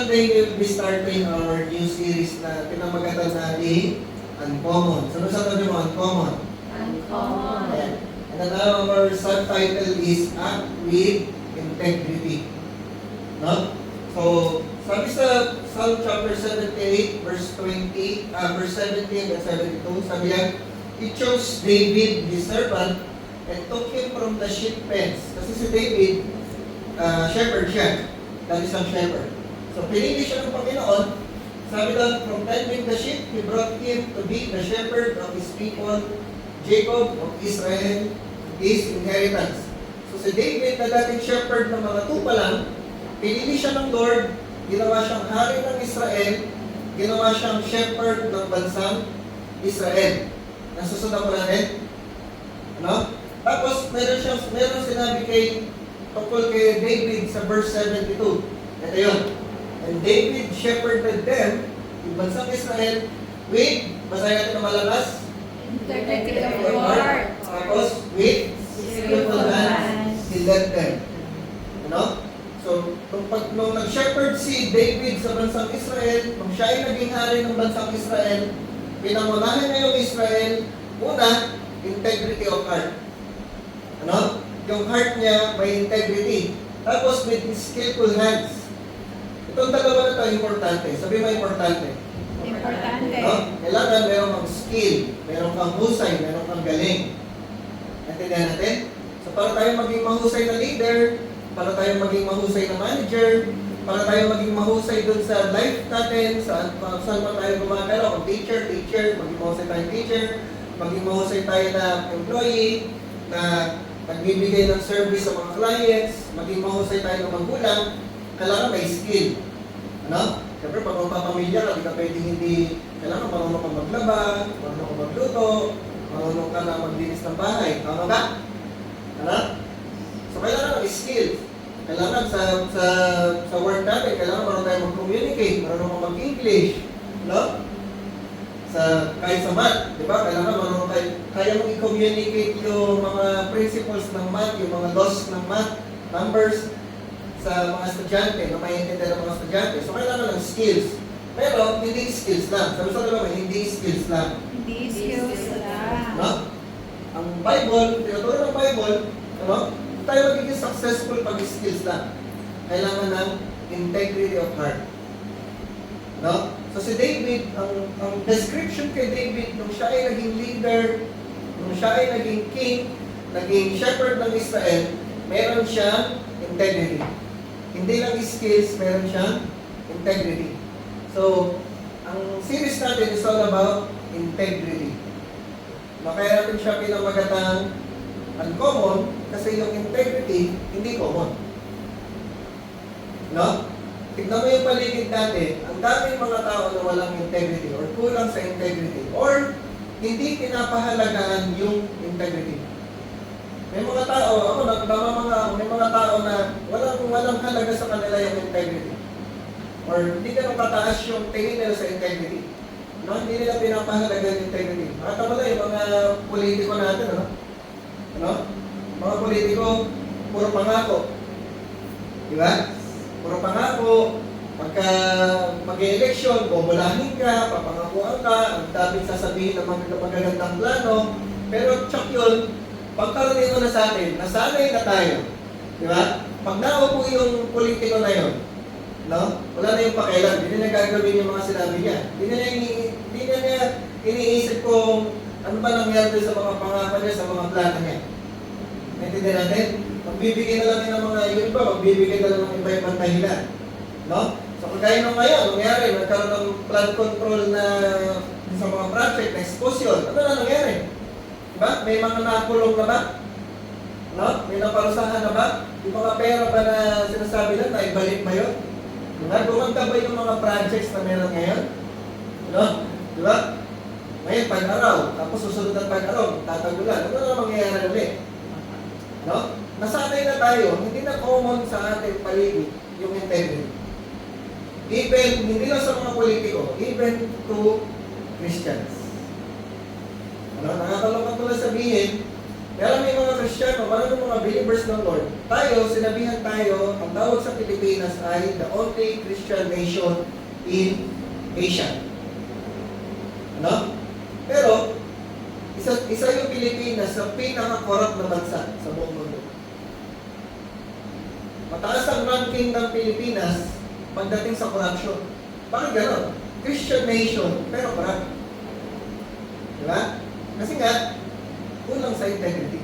Sunday, we'll be starting our new series na pinamagatan natin Uncommon. Sunod-sunod mo, Uncommon. Uncommon. Ayan. And then our subtitle is Act with Integrity. No? So, sabi sa Psalm chapter 78, verse 20, verse 17 and 72, sabi yan, He chose David, his servant, and took him from the sheep pens. Kasi si David, shepherd siya. That is ang shepherd. So, pinili siya ng Panginoon. Sabi doon, from tending the sheep, He brought him to be the shepherd of His people, Jacob of Israel, His inheritance. So, si David na dating shepherd ng mga tupa lang, pinili siya ng Lord, ginawa siyang hari ng Israel, ginawa siyang shepherd ng bansang Israel. Nasusunod ko natin? Ano? Tapos, meron sinabi tungkol kay David sa verse 72. Ito yun. And David shepherded them, yung bansang Israel, with, basahin natin na malakas, Integrity of heart. tapos with skillful hands, he led them. Ano? So, nung nag-shepherd si David sa bansang Israel, nung siya ay naging hari ng bansang Israel, pinangunahan niya yung Israel, una, integrity of heart. Ano? Yung heart niya may integrity. Tapos with skillful hands. Itong dalawa na ito, importante. Sabi mo importante. Importante. No? Kailangan meron kang skill, meron kang husay, meron kang galing. Naintindihan natin? So para tayo maging mahusay na leader, para tayo maging mahusay na manager, para tayo maging mahusay dun sa life natin, saan man tayo gumagalaw, kung teacher, maging mahusay tayong teacher, maging mahusay tayo na employee, na nagbibigay ng service sa mga clients, maging mahusay tayo ng magulang, kailangan may skill. Ano? Siyempre, pag magpapamilya ka, di ka pwedeng hindi, kailangan marunong kang maglaba, marunong kang magluto, marunong ka na maglinis ng bahay. Tama ba? Ano? So, kailangan may skill. Kailangan sa work natin, kailangan marunong tayo mag-communicate, marunong kang mag-English. No? Kahit sa math, di ba? Kailangan marunong tayo, kaya mong i-communicate yung mga principles ng math, yung mga laws ng math, numbers, sa mga estudyante, na maintindihan ng mga estudyante. So, kailangan ng skills. Pero, hindi skills lang. Sabi sa naman, hindi skills lang. Hindi skills lang. No? Ang Bible, tinuturo ng Bible, ano? Tayo magiging successful pag skills lang. Kailangan ng integrity of heart. No? So, si David, ang description kay David, nung siya ay naging leader, nung siya ay naging king, naging shepherd ng Israel, meron siyang integrity. Hindi lang skills, meron siyang integrity. So, ang series natin is all about integrity. Kaya natin siya pinamagatang uncommon kasi yung integrity, hindi common. No? Tignan mo yung paligid natin, ang daming mga tao na walang integrity or kulang sa integrity or hindi pinapahalagaan yung integrity. May mga tao, may mga tao na walang halaga sa kanila yung integrity. Or hindi ganun kataas yung tingin nila sa integrity. No? Hindi nila pinapahalaga yung integrity. Makita mo lang yung mga politiko natin, ano? Ano? Mga politiko, puro pangako. Di ba? Puro pangako. Pagka mag-eleksyon, bobolahin ka, papangakuan ka, ang daming sasabihin ng mga magagandang plano. Pero tsak yun, pagkaraniwan na sa atin, nasanay na tayo. Di ba? Pag naupo yung politiko na yun, no? Wala na yung pakialam. Hindi na gagawin yung mga sinabi niya. Hindi na niya iniisip kung ano ba nangyari sa mga pangako niya, sa mga plano niya. Naintindihan natin? Magbibigay na lang ng mga yun ba? Magbibigay na lang ng iba-ibang dahilan. No? So kagaya nung ngayon, nangyari, nagkaroon ng flood control na sa mga project, na expulsion. Ano na nangyari? Diba? May mga nakulong na ba? No? May naparusahan na ba? Yung mga pera ba na sinasabi lang, naibalik ba yun? Gumanda ba yung mga projects na meron ngayon? No? Diba? Ngayon, pag-araw, tapos susunod ang pag-araw, tatagulan. Ano na mangyayari ulit? No? Nasanay na tayo, hindi na common sa ating paligid yung integrity. Even, hindi lang sa mga politiko, even to Christians. Ano? Nakakalungkot ko lang sabihin, Kaya may mga Kristiyano, maraming mga believers ng Lord. Tayo, sinabihan tayo, ang tawag sa Pilipinas ay the only Christian nation in Asia. Ano? Pero, isa yung Pilipinas sa pinaka-corrupt na bansa sa buong mundo. Mataas ang ranking ng Pilipinas pagdating sa corruption. Bakit gano'n? Christian nation, pero corrupt. Diba? Kasi nga, kulang sa integrity.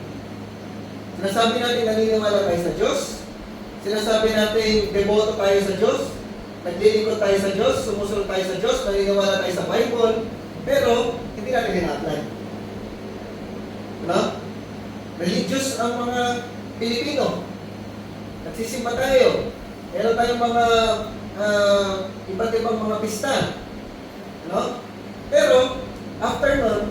Sinasabi natin naniniwala tayo sa Diyos. Sinasabi natin deboto tayo sa Diyos. Naglilingkod tayo sa Diyos. Sumusunod tayo sa Diyos. Naniniwala tayo sa Bible. Pero, hindi natin ina-apply. Diba? Religious ang mga Pilipino. Nagsisimba tayo. Meron tayong mga iba't ibang mga pista. Ano? Pero, after nun,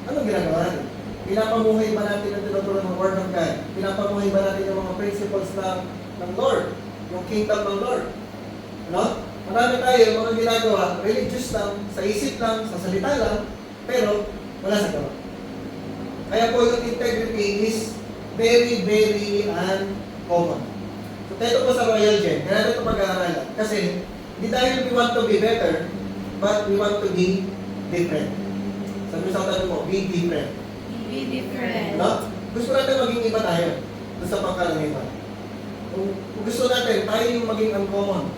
anong ginagawa natin? Pinapamuhay ba natin ang tinuturo ng Word of God? Pinapamuhay ba natin yung mga principles ng Lord? Yung kingdom ng Lord? Ano? Marami tayo mga ginagawa, religious lang, sa isip lang, sa salita lang, pero wala sa gawa. Kaya po yung integrity is very, very uncommon. So, tayo po sa Royal Gen, kaya natin ito pag-aaralan. Kasi, hindi dahil we want to be better, but we want to be different. Sabi sa tabi mo, be different. Be different. No? Gusto natin maging iba tayo doon sa pangkaraniwan. Kung gusto natin, tayo yung maging uncommon.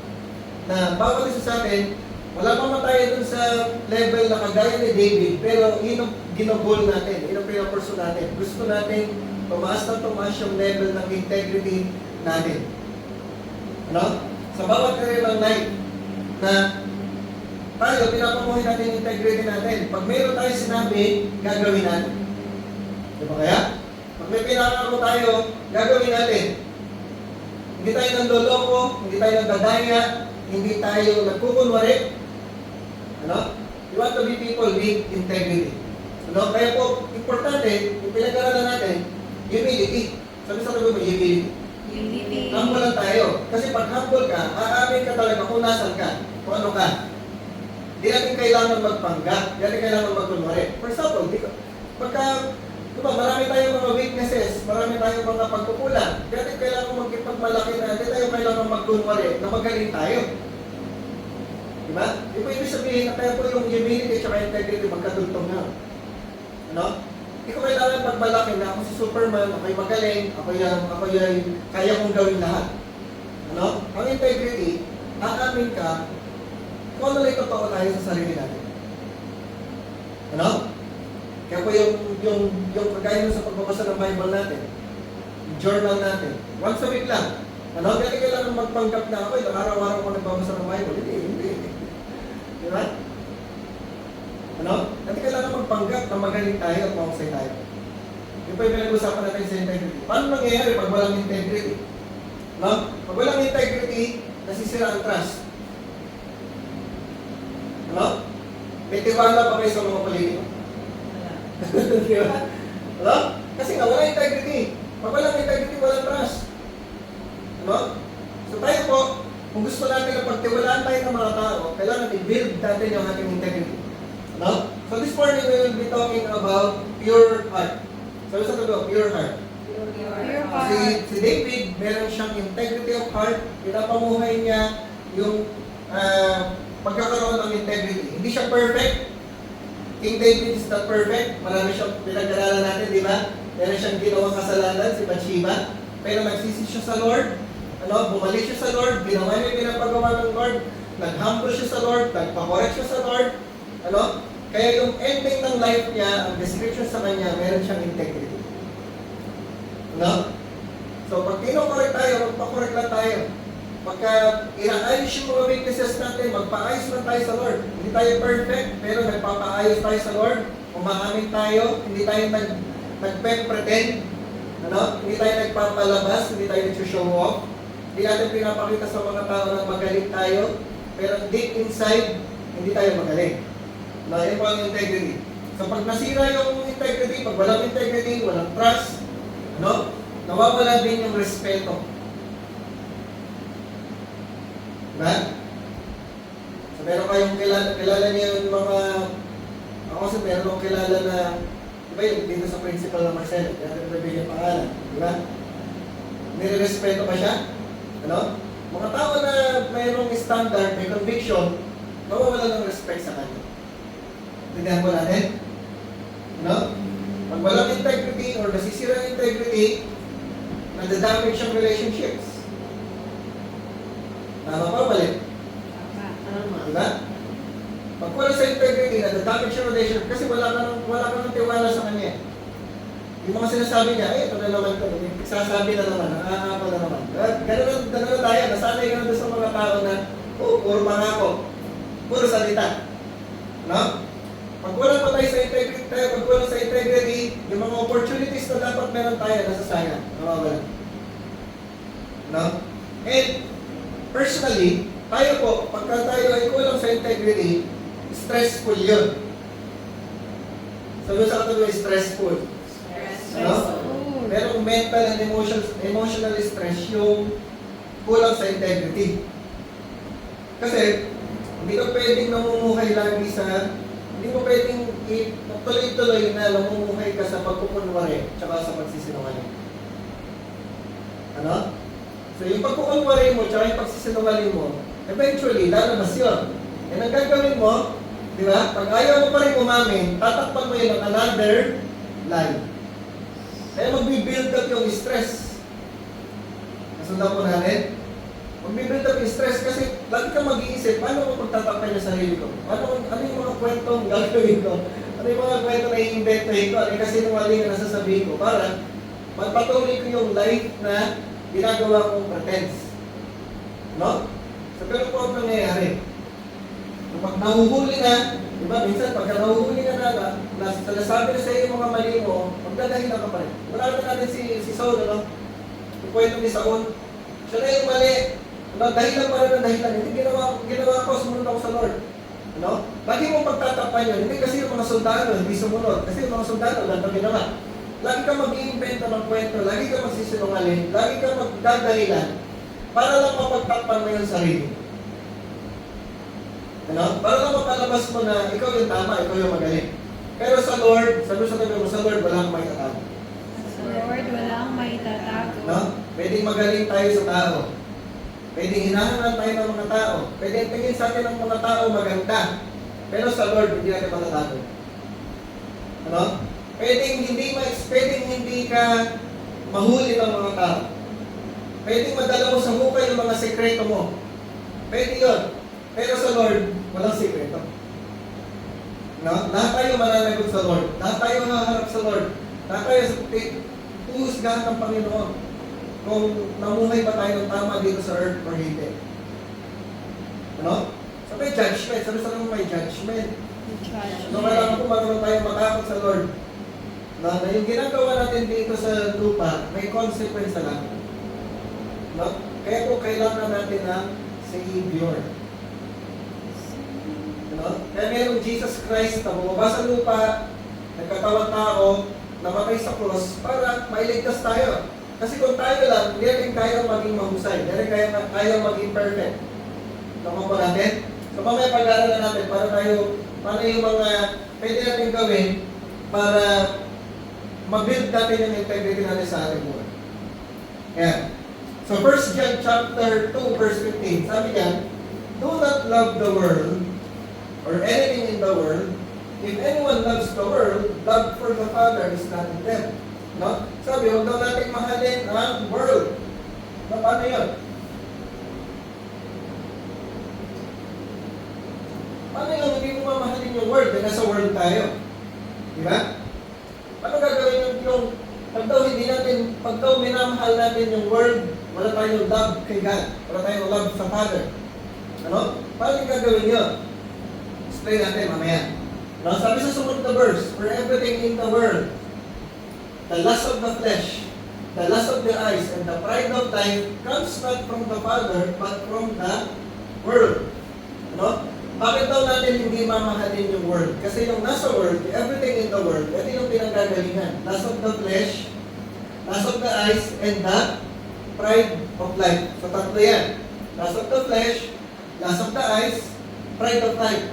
Na bawat isa sa atin, wala pa man tayo dun sa level na kagaya ni David, pero yun ang ginagol natin, yun ang pinapurso natin. Gusto natin tumaas na tumaas yung level ng integrity natin. Ano? Sa bawat career ng life na tayo, pinapamuhin natin yung integrity natin. Pag mayroon tayo sinabi, gagawin natin. Di ba kaya? Pag may pinakako tayo, gagawin natin. Hindi tayo nandoloko, hindi tayo nagdadaya, hindi tayo nagkukunwari. Ano? We want to be people with integrity. Ano? Kaya po, importante, yung pinag-aralan natin, humility. Sabi sa tabi mo, humility. Unity. Humble lang tayo. Kasi pag humble ka, aamin ka talaga kung nasan ka, kung ano ka. Hindi natin kailangan magpanggap, hindi natin kailangan magkunwari. For example, pagka, diba, marami tayong mga weaknesses, marami tayong mga pagkukulang. Hindi natin kailangan magkipagmalaki na, hindi tayo kailangan magkunwari na magaling tayo. Diba? Di ba ibig sabihin na kaya po yung humility at integrity magkatugtong na. Ano? Hindi ko kailangan pagmalaki na ako si Superman, ako'y magaling, ako'y kaya kong gawin lahat. Ano? Ang integrity, aamin ka kung ano lang totoo tayo sa sarili natin. Ano? Kaya po yung kagaya sa pagbabasa ng Bible natin, yung journal natin, once a week lang. Ano? Kaya kailangan magpanggap na ako, araw-araw ko nagbabasa ng Bible. Hindi. Di ba? Ano? Kaya kailangan magpanggap na magaling tayo at mahusay tayo. Yung pa yung pinag-usapan natin sa integrity. Paano nangyayari pag walang integrity? No? Pag walang integrity, nasisira ang trust. Ano? May tiwala pa kayo sa mga politiko. Di ba? Ano? Kasi nga, walang integrity. Pag walang integrity, walang trust. Ano? So tayo po, kung gusto natin na pagtiwalaan tayo ng mga tao, kailangan i-build natin yung ating integrity. Ano? So this morning, we will be talking about pure heart. Sabi sa tabi, pure heart. Pure heart. Si David, meron siyang integrity of heart. Pinapamuhay niya yung pagkakaroon ng integrity. Hindi siya perfect. King David is not perfect. Marami siyang pinag-aralan natin, di ba? Meron siyang ginawang kasalanan, si Bathsheba. Pero nagsisi siya sa Lord. Ano? Bumalik siya sa Lord. Ginawa niya yung pinapagawa ng Lord. Nag-humble siya sa Lord. Nagpa-correct siya sa Lord. Ano? Kaya yung ending ng life niya, ang description sa kanya, meron siyang integrity. Ano? So, pag tino-correct tayo, magpa-correct lang tayo. Pagka inaayos yung mga weaknesses natin, magpaayos lang tayo sa Lord. Hindi tayo perfect, pero nagpapaayos tayo sa Lord. Umaamin tayo, hindi tayo nag-pretend. Ano? Hindi tayo nagpapalabas, hindi tayo nag-show off. Hindi natin pinapakita sa mga tao na magaling tayo, pero deep inside, hindi tayo magaling. No, yan po ang integrity. So pag nasira yung integrity, pag walang integrity, walang trust, no? Nawawala din yung respeto. Diba? So meron kayong kilala niyo yung mga, ako kasi meron akong kilala na Diba yung dito sa principal ng Marcelo, kaya natin nabigyan pangalan, di ba? Nire-respeto ba siya? Ano? Mga tao na mayroong standard, may conviction, mawawala ng respect sa kanya. Tignan mo natin. Ano? Pag walang integrity or nasisira ang integrity, nadadamage ang relationships. Tama pa, mali? Tama. Diba? Pag wala sa integrity, nadadamage ang relationship kasi wala ka ng tiwala sa kanya. Yung mga sinasabi niya, ito na naman ko, sasabi na naman, nakakapa na naman. Ganun na tayo, nasanay ka na doon sa mga tao na, puro pangako, puro salita. No? Pag wala pa tayo sa integrity, pag wala sa integrity, yung mga opportunities na dapat meron tayo, nasasayang, nawawala. No? And, personally, tayo po, pagka tayo ay kulang sa integrity, stressful yun. Sabi sa katabi, stressful. Stressful. Merong mental and emotional stress yung kulang sa integrity. Kasi, hindi ka pwedeng namumuhay lagi sa, hindi mo pwedeng tuloy-tuloy na namumuhay ka sa pagkukunwari tsaka sa pagsisinungaling. Ano? So, yung pagkukunwari mo tsaka yung pagsisinungaling mo, eventually, lalabas yun. And ang gagawin mo, di ba? Pag ayaw mo pa rin umamin, tatakpan mo yun ng another lie. Kaya magbibuild up yung stress. Nasundan po natin? Magbibuild up yung stress kasi lagi kang mag-iisip, paano ko pagtatakpan yung sarili ko? Ano yung mga kwentong gagawin ko? Ano yung mga kwento na i-inventahin ko? Ano yung kasinungaling na nasasabihin ko? Para magpatuloy ko yung life na ginagawa kong pretense. No? So, pero po ang nangyayari. Pag nahuhuli na, di ba, minsan pagka nahuhuli ka na, nasabi na sa iyo yung mga mali mo, magdadahilan ka pa rin. Wala na natin si Saul, ano? Yung kwento ni Saul, siya na yung mali, dahilan pa rin ang dahilan. Hindi ginawa ko, sumunod ako sa Lord. Ano? Lagi mong pagtatakpan yun, hindi kasi yung mga soldado, hindi sumunod. Kasi yung mga soldado, ganito ginawa. Lagi kang mag-iimbento ng kwento, lagi kang magsisinungaling, lagi kang magdadahilan, para lang mapagtakpan mo yung sarili. Ano? Para lang mapalabas mo na ikaw yung tama, ikaw yung magaling. Pero sa Lord, sabi sa tabi mo, sa Lord, walang may tatago. Sa Lord, walang maitatago. No? Pwedeng magaling tayo sa tao. Pwedeng hinahangan tayo ng mga tao. Pwedeng tingin sa atin ng mga tao maganda. Pero sa Lord, hindi natin matatago. Ano? Pwedeng hindi ka mahuli ng mga tao. Pwedeng madala mo sa hukay yung mga sekreto mo. Pwede yun. Pero sa Lord, walang sikreto. No? Lahat tayo mananagot sa Lord. Lahat tayo haharap sa Lord. Lahat tayo sa uhusgahan ng Panginoon. Kung namuhay ba tayo ng tama dito sa earth or hindi. Ano? So may judgment. Sabi sa naman may judgment. So kailangan po magkaroon tayo matakot sa Lord. Na yung ginagawa natin dito sa lupa, may consequence na lang. No? Kaya po kailangan natin ng Savior. Ano? Kaya mayroong Jesus Christ na bumaba sa lupa, nagkatawang tao, namatay sa cross para mailigtas tayo. Kasi kung tayo lang, hindi natin kaya maging mahusay, hindi natin kaya maging perfect. Tama po natin? So mamaya pag-aaralan natin paano yung mga pwede natin gawin para mag-build natin yung integrity natin sa ating buhay. Yan. So 1 John chapter 2 verse 15, sabi niya, do not love the world or anything in the world. If anyone loves the world, love for the Father is not in them. No? Sabi, huwag daw natin mahalin ang world. No, paano yun? Paano yun? Hindi mo mamahalin yung world? Nasa world tayo. Di ba? Paano gagawin yung pag daw minamahal natin yung world, wala tayong love kay God. Wala tayong love sa Father. Ano? Paano yung gagawin yun? Explain natin mamaya. No? Sabi sa sumunod na verse, for everything in the world, the lust of the flesh, the lust of the eyes, and the pride of life comes not from the Father, but from the world. Ano? Bakit daw natin hindi mamahalin yung world? Kasi yung nasa world, everything in the world, ito yung pinanggagalingan. Lust of the flesh, lust of the eyes, and the pride of life. So tatlo yan. Lust of the flesh, lust of the eyes, pride of life.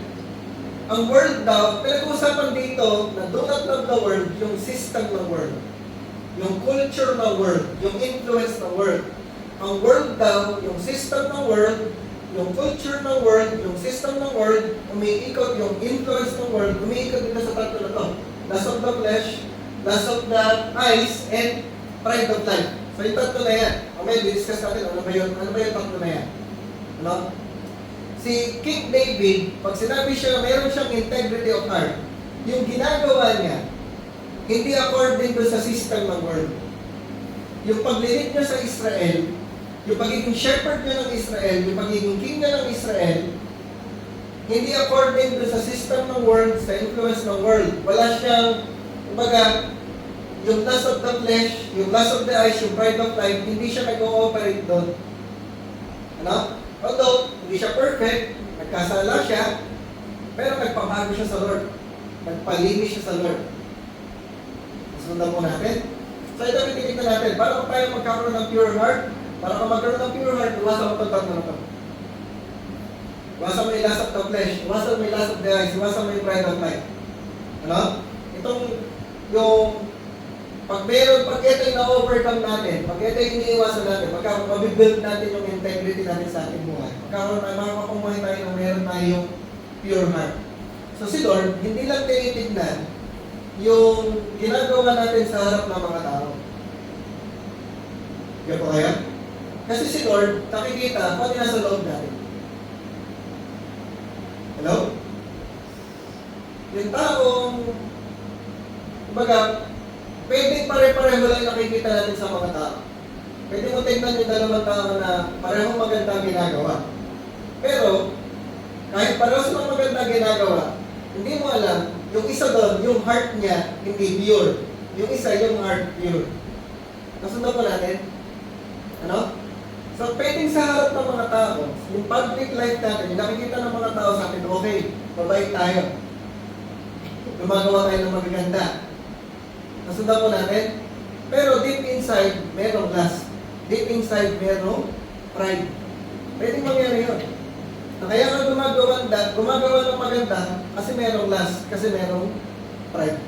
ang world daw, pinag-uusapan dito na do not love the world, yung system ng world. Yung culture ng world, yung influence ng world. Ang world daw, yung system ng world, yung culture ng world, yung system ng world, umiikot yung influence ng world, umiikot dito sa tatlo na to. Lust of the flesh, lust of the eyes, and pride of life. So yung tatlo na yan. Okay, discuss natin ano ba yung tatlo na yan. Ano? Si King David, pag sinabi siya, mayroon siyang integrity of heart. Yung ginagawa niya, hindi according to sa system ng world. Yung paglilid niya sa Israel, yung pagiging shepherd niya ng Israel, yung pagiging king niya ng Israel, hindi according to sa system ng world, sa influence ng world. Wala siyang, kumbaga, yung lust of the flesh, yung lust of the eyes, yung pride of life, hindi siya nag-ooperate doon. Ano? Although, hindi siya perfect, nagkasala siya, pero nagpabago siya sa Lord. Nagpalinis siya sa Lord. Sundan po natin. So ito titignan natin, para kung tayo magkaroon ng pure heart, para kung magkaroon ng pure heart, iwasan mo itong tatlo na ito. Iwasan mo yung lust of the flesh, iwasan mo yung lust of the eyes, iwasan mo yung pride of life. Ano? Itong, yung pag ito yung na-overcome natin, pag ito yung iniiwasan natin, pagka mabibuild natin yung integrity natin sa ating buhay, magkakaroon tayo, makakakumuhay tayo na meron tayong pure heart. So si Lord, hindi lang tinitignan yung ginagawa natin sa harap ng mga tao. Kaya po kaya? Kasi si Lord, nakikita kung ano nasa loob natin. Hello? Yung taong, kumbaga, pwede pare-pareho lang nakikita natin sa mga tao. Pwede mo tignan yung dalawang tao na parehong maganda ginagawa. Pero, kahit pareho silang maganda ginagawa, hindi mo alam, yung isa doon, yung heart niya, hindi pure. Yung isa, yung heart pure. Nasundan po natin? Ano? So, pwedeng sa harap ng mga tao, yung public life natin, yung nakikita ng mga tao sa atin, okay, mabait tayo. Gumagawa tayo ng magaganda. Nasundan po natin? Pero deep inside, merong lust. Deep inside, merong pride. Pwedeng mangyari yun. Na kaya ka gumagawa ng maganda kasi merong lust, kasi merong pride.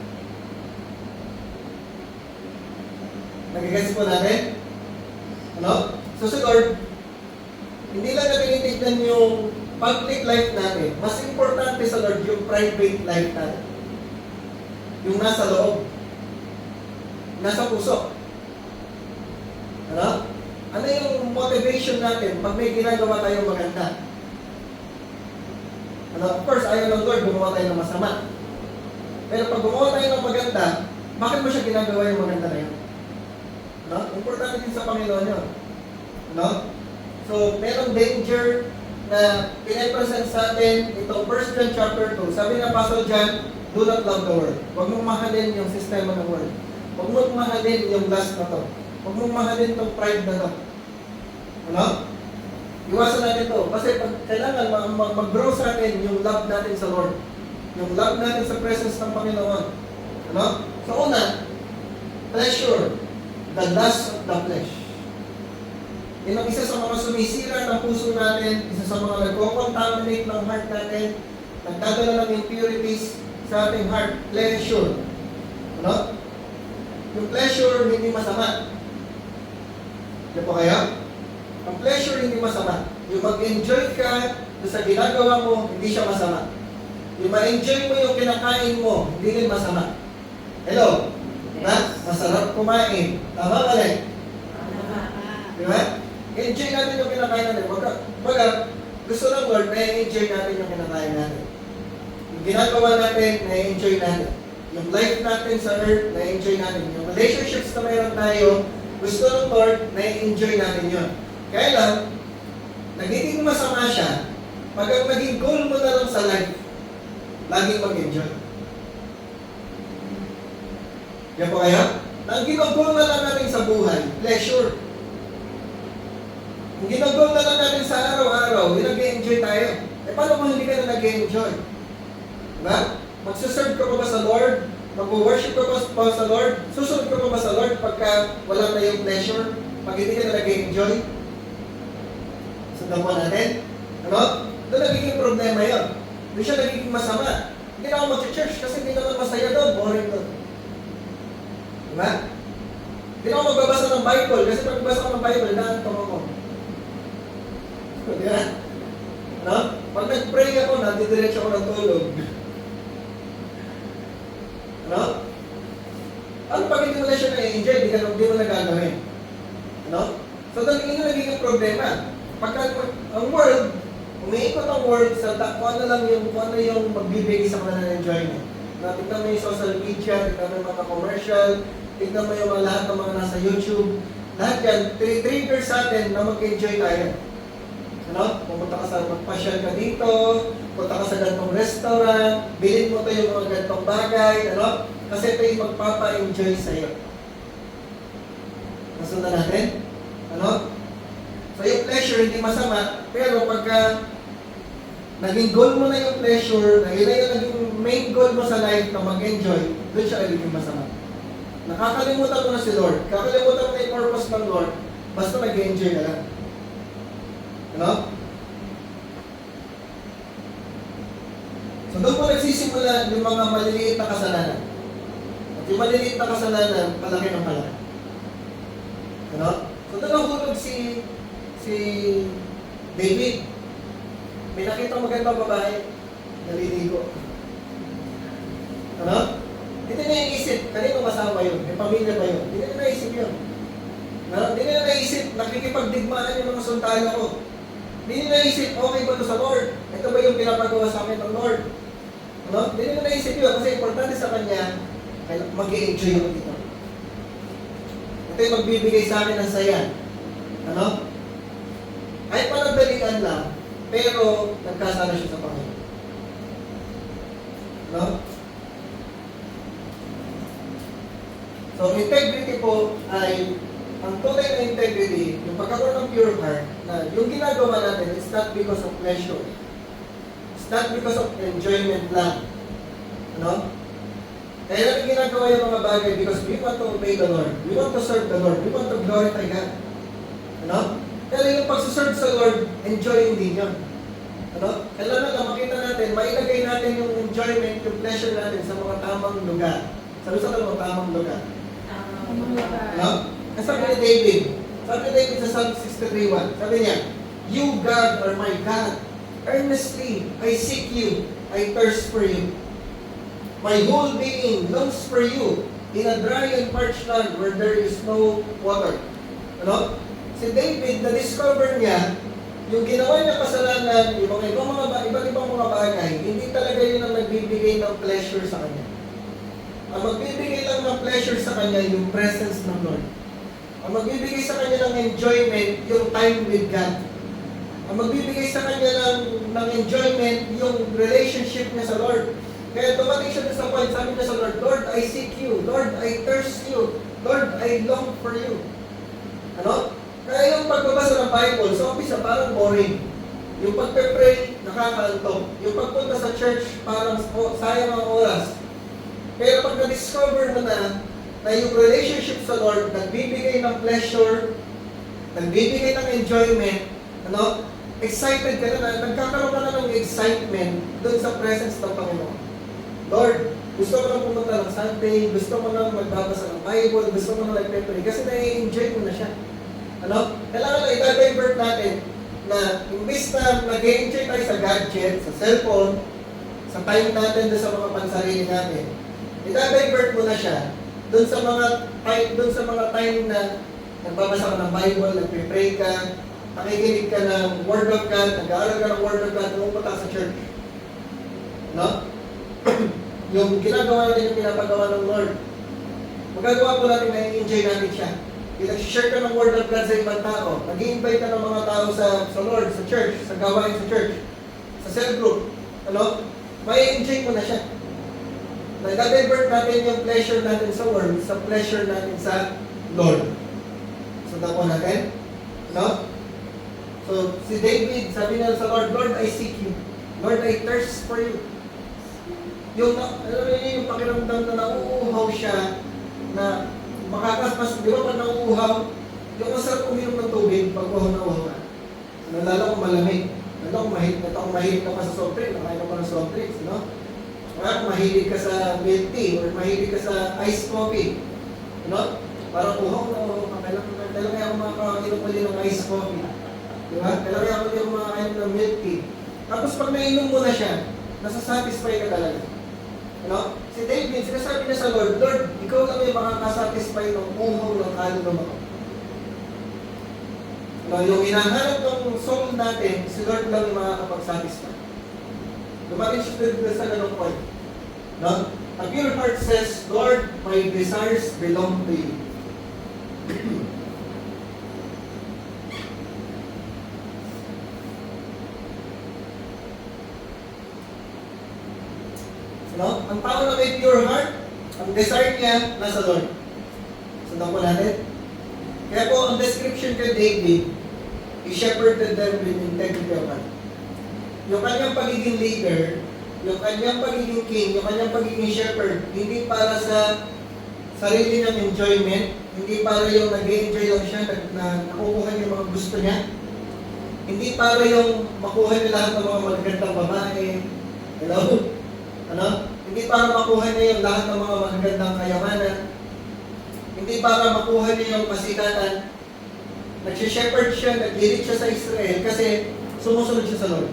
Nagigets po natin? Ano? So si Lord, hindi lang na tinitignan yung public life natin. Mas importante sa Lord yung private life natin. Yung nasa loob. Nasa puso. Ano? Ano yung motivation natin pag may ginagawa tayong maganda? Ano? Of course, ayaw ng Lord gumawa tayo ng masama. Pero pag gumawa tayo ng maganda, bakit mo siya ginagawa yung maganda na yun? Ano? Importante din sa Panginoon yun. Ano? So, merong danger na pinapresent sa atin itong 1 John chapter 2. Sabi ng Apostle John, do not love the world. Huwag mong mahalin yung sistema ng world. Huwag mong mahalin yung lust na to. Huwag mong mahalin itong pride na to. Ano? Iwasan natin to. Kasi kailangan mag-grow sa atin yung love natin sa Lord. Yung love natin sa presence ng Panginoon. Ano? So una, pleasure. The lust of the flesh. Yan ang isa sa mga sumisira ng puso natin, isa sa mga nagko-contaminate ng heart natin, nagdadala ng impurities sa ating heart. Pleasure. Ano? Yung pleasure, hindi masama. Yan po kaya? Ang pleasure, hindi masama. Yung mag-enjoy ka sa ginagawa mo, hindi siya masama. Yung ma-enjoy mo yung kinakain mo, hindi rin masama. Hello? Na? Masarap kumain. Tama ba rin? Di ba? Enjoy natin yung kinakain natin. Baga, gusto ng Lord, na-enjoy natin yung kinakain natin. Yung ginagawa natin, na-enjoy natin. Yung life natin sa earth, na-enjoy natin. Yung relationships na mayroon tayo, gusto ng Lord, na-enjoy natin yun. Kaya lang, nagiging masama siya, pag ang naging goal mo na lang sa life, laging mag-enjoy. Yan po kaya? Ang ginagol na lang natin sa buhay, pleasure. Ang ginagol na lang natin sa araw-araw, nag-enjoy tayo. Eh paano kung hindi ka na nag-enjoy? Diba? Magsaserve ka pa ba sa Lord? Mag-worship ka pa sa Lord? Susunod ka pa ba sa Lord pagka wala tayong pleasure? Pag hindi ka na nag-enjoy? Sundan po natin. Ano? Doon nagiging problema yun. Doon siya nagiging masama. Hindi na ako mag-church kasi hindi naman masaya doon, boring doon. Diba? Hindi na ako magbabasa ng Bible kasi pag magbasa ko ng Bible, naantong ako. Diba? No? Pag nag-pray ako, natidiretso ako ng tulog. Ano? Ano pag hindi mo na siya na-enjoy, di mo na gagawin? Ano? So, doon yun yung nagiging problema. Pagka ang world, umiikot ang world sa kung ano yung magbibigay sa kanila ng enjoyment. Na, tignan mo yung social media, tignan mo yung mga commercial, tignan mo yung mga lahat ng mga nasa YouTube. Lahat yan, trigger sa atin na mag-enjoy tayo. Ano? Pumunta ka sa magpasyal ka dito, punta ka sa gantong restaurant, bilhin mo to yung mga gantong bagay, ano? Kasi ito yung magpapa-enjoy sa'yo. Nasundan natin? Ano? So yung pleasure hindi masama, pero pagka naging goal mo na yung pleasure, na yun na yung naging main goal mo sa life na mag-enjoy, doon siya naging masama. Nakakalimutan mo na si Lord, kakalimutan mo na yung purpose ng Lord, basta nag-enjoy ka lang. Ano? So doon po nagsisimula yung mga maliliit na kasalanan. At yung maliliit na kasalanan, palaki ng palaki. Ano? So doon nahulog si David. May nakita magandang babae, naliligo. Ano? Hindi na iisip, kanino masama yun? May pamilya ba yun? Hindi na naisip yun. Ano? Hindi na naisip, nakikipagdigmaan yung mga sundalo ko. Hindi na naisip, okay ba ito sa Lord? Ito ba yung pinapagawa sa akin ng Lord? Ano? Hindi na naisip yun kasi importante sa kanya, mag-i-enjoy ako dito. Ito yung magbibigay sa akin ng saya. Ano? Kahit panagdalian lang, pero nagkasala siya sa Panginoon. No? So, integrity po ay, ang tunay na integrity, yung pagkakaroon ng pure heart, na yung ginagawa natin, it's not because of pleasure. It's not because of enjoyment lang. Ano? Kaya natin ginagawa yung mga bagay because we want to obey the Lord. We want to serve the Lord. We want to glorify God. Ano? Pero yung pagsuserve sa Lord, enjoying din yun. Ano? Kailangan na makita natin, mailagay natin yung enjoyment, yung pleasure natin sa mga tamang lugar. Sabi sa mga tamang lugar. Ano? Kasi sabi ni David sa Psalm 63:1, sabi niya, You God are my God. Earnestly, I seek you. I thirst for you. My whole being longs for you in a dry and parched land where there is no water. Ano? Si David, na-discover niya, yung ginawa niya kasalanan, yung mga iba't ibang mga bagay, hindi talaga yun ang nagbibigay ng pleasure sa kanya. Ang magbibigay lang ng pleasure sa kanya, yung presence ng Lord. Ang magbibigay sa kanya ng enjoyment, yung time with God. Ang magbibigay sa kanya ng enjoyment, yung relationship niya sa Lord. Kaya dumating siya sa point, sabi niya sa Lord, Lord, I seek you. Lord, I thirst you. Lord, I long for you. Ano? Kaya yung pagbabasa ng Bible, sa umpisa parang boring. Yung pagpe-pray, nakakaantok. Yung pagpunta sa church, parang sayang ang oras. Pero pag na-discover mo na yung relationship sa Lord, nagbibigay ng pleasure, nagbibigay ng enjoyment, ano? Excited ka na, nagkakaroon ka na ng excitement doon sa presence ng Panginoon. Lord, gusto mo na pumunta ng Sunday, gusto mo na magbabasa ng Bible, gusto mo na nagpe-pray, kasi na-enjoy mo na siya. Ano? Kailangan na i-divert natin na imbis na nag-enjoy tayo sa gadget, sa cellphone, sa time natin doon sa mga pansarili natin, i-divert mo na siya doon sa mga time na nagbabasa ka ng Bible, nagpe-pray ka, nakikinig ka ng Word of God, nag-aaral ka ng Word of God, pumupunta sa church. No? Yung ginagawa natin yung pinapagawa ng Lord. Magagawa po natin na i-enjoy natin siya. Nag-share ka ng Word of God sa ibang tao. Nag-i-invite ka ng mga tao sa Lord, sa church, sa gawain sa church, sa cell group. Ano? May enjoy mo na siya. Nag-divert natin yung pleasure natin sa world sa pleasure natin sa Lord. Sundan po natin. No? So, si David, sabi niya sa Lord, Lord, I seek you. Lord, I thirst for you. Yung, alam niyo yung pakiramdam na nauuhaw siya, na makakaspas, di ba pag nauuhaw, yung masarap uminom ng tubig, pag uhaw na uhaw ka. Nalala ko malamig. Ano kung mahilig ka pa sa soft drink, nakain ka pa ng soft drinks, no? Kaya kung mahilig ka sa milk tea or mahilig ka sa iced coffee, no? Parang kailangan kaya ako makakainom ulit ng iced coffee. Di ba? Kailangan kaya ako ulit makakainom ng milk tea. Tapos pag nainom mo na siya, nasasatisfy ka talaga. Ano? Si David, sinasabi niya sa Lord, Lord, ikaw lang yung makakasatisfy ng uhaw ng kaluluwa ko. No, yung hinahanap ng soul natin, si Lord lang yung makakapag-satisfy. Dumating siya sa ganong point. No? A pure heart says, Lord, my desires belong to you. No? Ang tao na may pure heart, ang desire niya nasa Lord. Sundan po natin. Kaya po, ang description kay David, he shepherded them with integrity of heart. Yung kanyang pagiging leader, yung kanyang pagiging king, yung kanyang pagiging shepherd, hindi para sa sarili niyang enjoyment, hindi para yung nag-enjoy lang siya, na nakukuha niya yung mga gusto niya, hindi para yung makuha niya lahat ng mga magagandang babae, hello? Ano? Hindi para makuha niya yung lahat ng mga magagandang kayamanan, hindi para makuha niya yung kasikatan. Nag-shepherd siya, nag-lead siya sa Israel kasi sumusunod siya sa Lord.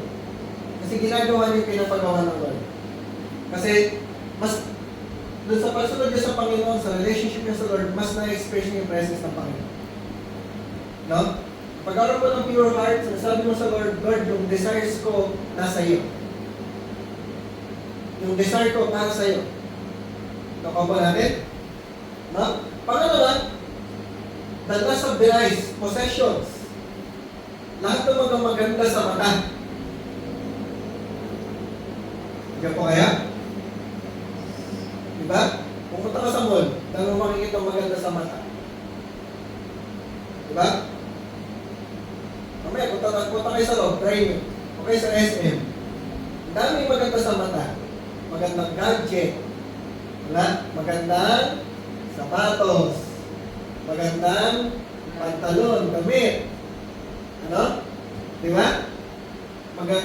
Kasi ginagawa niya yung pinapagawa ng Lord. Kasi mas doon sa pagsunod niya sa Panginoon, sa relationship niya sa Lord, mas na-express niya yung presence ng Panginoon. No? Pagkaroon mo ng pure heart, sinasabi mo sa Lord, Lord, yung desires ko nasa iyo. Yung desire ko para sa iyo. Nakuha ba natin? No? Pangalawa, the lust of the eyes, possessions. Lahat ng mga maganda sa mata. Diyan po kaya? Diba? Pumunta ka sa mall, dahil mo makikita maganda sa mata. Diba? Mamaya, punta kayo sa loob, try nyo. Okay sa SM. Ang daming maganda sa mata. Magandang gadget. Wala? Magandang sapatos. Magandang pantalon, damit. Ano? Di ba? Mga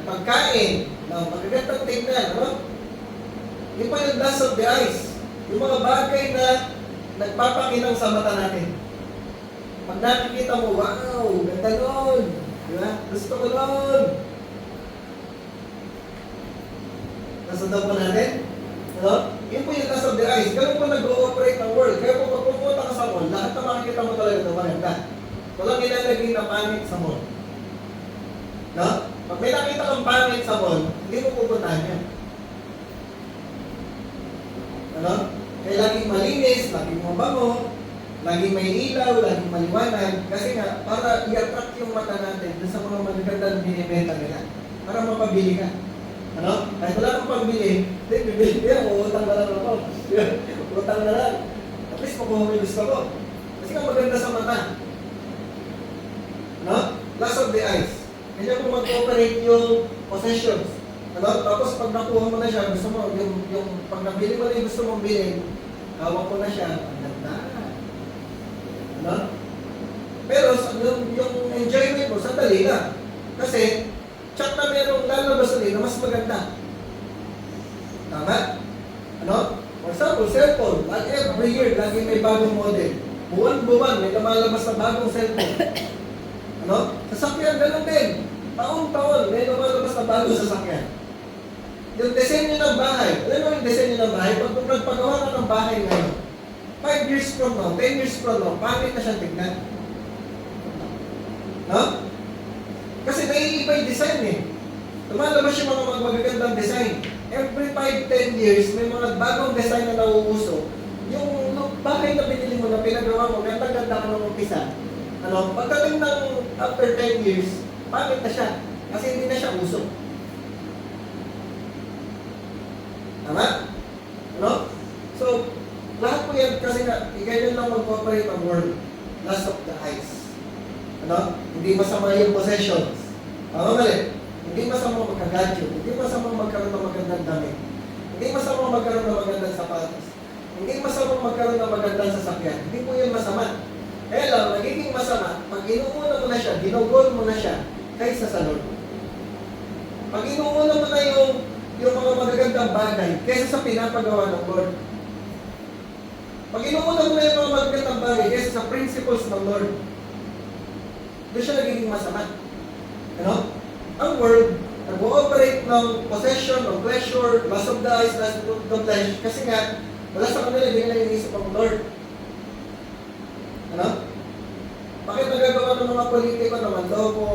pagkain na magagandang tingnan, ano? Yung pa yung lust of the eyes. Yung mga bagay na nagpapakinang sa mata natin. Pag nakikita mo, wow, ganda nun. Di ba? Gusto ko nun. Nasundan po natin? Ano? Yun po yung lust of the eyes. Ganun po nag-ooperate ng world. Kaya po pag pumunta ka sa mall, lahat na makikita mo talaga ito maganda. Walang ilalagay na pangit sa mall. No? Pag may nakita kang pangit sa mall, hindi mo pupuntahan yan. Ano? Kaya laging malinis, laging mabango, laging may ilaw, laging maliwanag. Kasi nga, para i-attract yung mata natin dun sa mga magagandang binibenta nila. Para mapabili ka. Ano? Kahit wala kang pambili, bibili ka, uutang na lang ako. Uutang na lang. At least makuha mo yung gusto ko. Kasi nga maganda sa mata. No? Lust of the eyes. Kanya kung mag-operate yung possessions. Ano? Tapos pag nakuha mo na siya, gusto mo, yung pag nabili mo na yung gusto mong bilhin, hawak mo na siya, ang ganda. Ano? Pero yung enjoyment mo, sandali lang. Kasi, check na merong lalabas ulit na mas maganda. Tama? Ano? For example, cellphone. Every year, lagi may bagong model. Buwan-buwan, may lumalabas na bagong cellphone. Ano? Sasakyan, ganun din. Taon-taon, may lumalabas na bagong sasakyan. Yung disenyo ng bahay. Alam mo yung disenyo ng bahay? Pag nagpagawa ka ng bahay ngayon, 5 years from now, 10 years from now, pangit na siyang tignan. No? Kasi naiiba yung design eh. Lumalabas yung mga magagandang design. Every 5-10 years, may mga bagong design na nauuso. Yung bahay na binili mo na pinagawa mo, ganda-ganda ka ng umpisa. Ano, pagdating ng after 10 years, pangit na siya. Kasi hindi na siya uso. Tama? Ano? So, lahat po yan kasi nga, ganyan lang mag-operate ang world. Lust of the eyes. Ano? Hindi masama yung possessions. Tama mali? Hindi masama magka-gadget. Hindi masama magkaroon ng magandang damit. Hindi masama magkaroon ng magandang sapatos. Hindi masama magkaroon ng magandang sasakyan. Hindi po yan masama. Kaya lang, nagiging masama, pag inuuna mo na siya, ginugol mo na siya, kaysa sa Lord. Pag inuuna mo na yung mga magagandang bagay kaysa sa pinapagawa ng Lord. Pag inuuna mo na yung mga magagandang bagay kaysa sa principles ng Lord, doon siya nagiging masama. Ano? Ang world, nag-ooperate ng possession, of pleasure, lust of the eyes, lust of the flesh, kasi nga, wala sa kanila, hindi nila iniisip ang Lord. Ano? Bakit nagagawa ng mga politiko na manloko,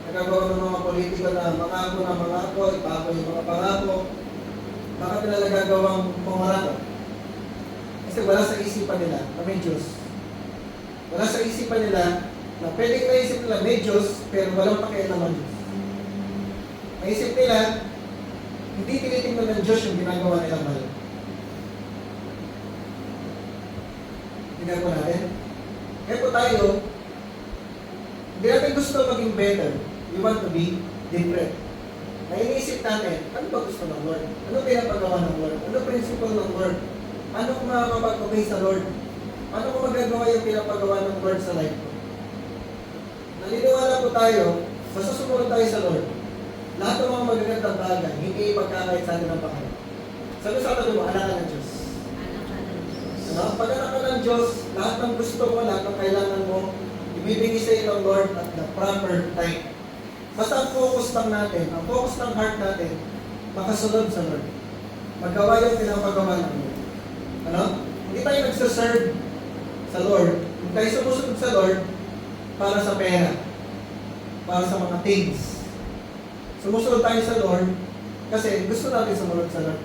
nagagawa ng mga politiko na mangako, ipako yung mga pangako, bakit nila nagagawang mangarap? Kasi wala sa isipan nila na may Diyos. Wala sa isipan nila na pwedeng naisip nila may Diyos, pero walang pakialam ang Diyos. Naisip nila, hindi tinitingnan ng Diyos yung ginagawa nilang mali. Tingnan po natin. Kaya po tayo, hindi natin gusto maging better. We want to be different. Na iniisip natin, ano ba gusto ng Lord? Ano pinapagawa ng Lord? Ano principle ng Lord? Ano kung makakapag-obey sa Lord? Ano kung magagawa yung pinapagawa ng Lord sa life ko? Naniniwala po tayo, basta sumunod tayo sa Lord. Lahat ng mga magagandang bagay, hindi ipagkakait sa atin ng Panginoon. Sabi sa atin mo, anak ka ng Diyos. Ano? Pag anak ka ng Diyos, lahat ng gusto mo, lahat ng kailangan mo, ibibigay sa iyo ng Lord at the proper time. Basta ang focus lang natin, ang focus ng heart natin, makasunod sa Lord. Magawa yung pinapagawa ng Lord. Ano? Hindi tayo nagsaserve sa Lord. Hindi tayo sumusunod sa Lord para sa pera, para sa mga things. Sumusunod tayo sa Lord kasi gusto natin sumunod sa Lord.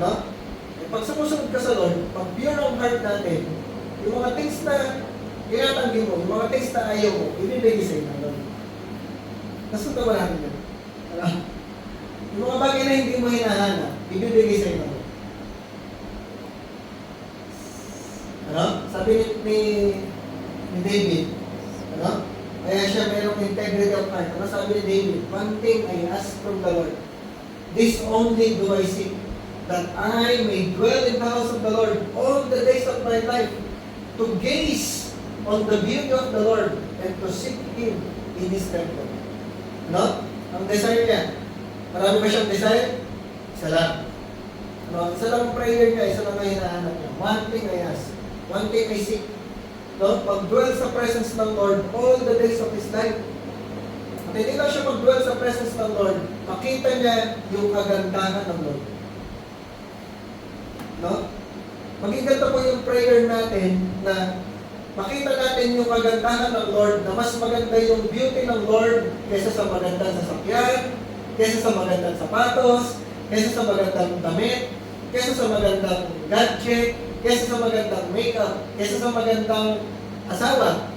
Ano? Pag sumusunod ka sa Lord, pag pure ang heart natin, yung mga things na tinatanggi mo, yung mga things na ayaw mo, ibibigay sa iyo ng Lord. Nasunod ba natin yun? Ano? Yung mga bagay na hindi mo hinahanap, ibibigay sa iyo ng Lord. Ano? Sabi ni David, ano? Kaya siya mayroong integrity of heart. Ano sabi ni David? One thing I ask from the Lord, this only do I seek, that I may dwell in the house of the Lord all the days of my life, to gaze on the beauty of the Lord and to seek Him in His temple. No? Ang desire niya. Marami ba siyang desire? Isa lang. No? Isa lang ang prayer niya, isa lang ang hinahanap niya. One thing I ask. One thing I seek. No? Pag-dwell sa presence ng Lord all the days of His life. At hindi lang siya pag-dwell sa presence ng Lord, makita niya yung kagandahan ng Lord. No? Maging ganito po yung prayer natin na makita natin yung kagandahan ng Lord, na mas maganda yung beauty ng Lord kaysa sa magandang sasakyan, kaysa sa magandang sapatos, kaysa sa magandang damit, kaysa sa magandang gadget, kaysa sa magandang makeup, kaysa sa magandang asawa.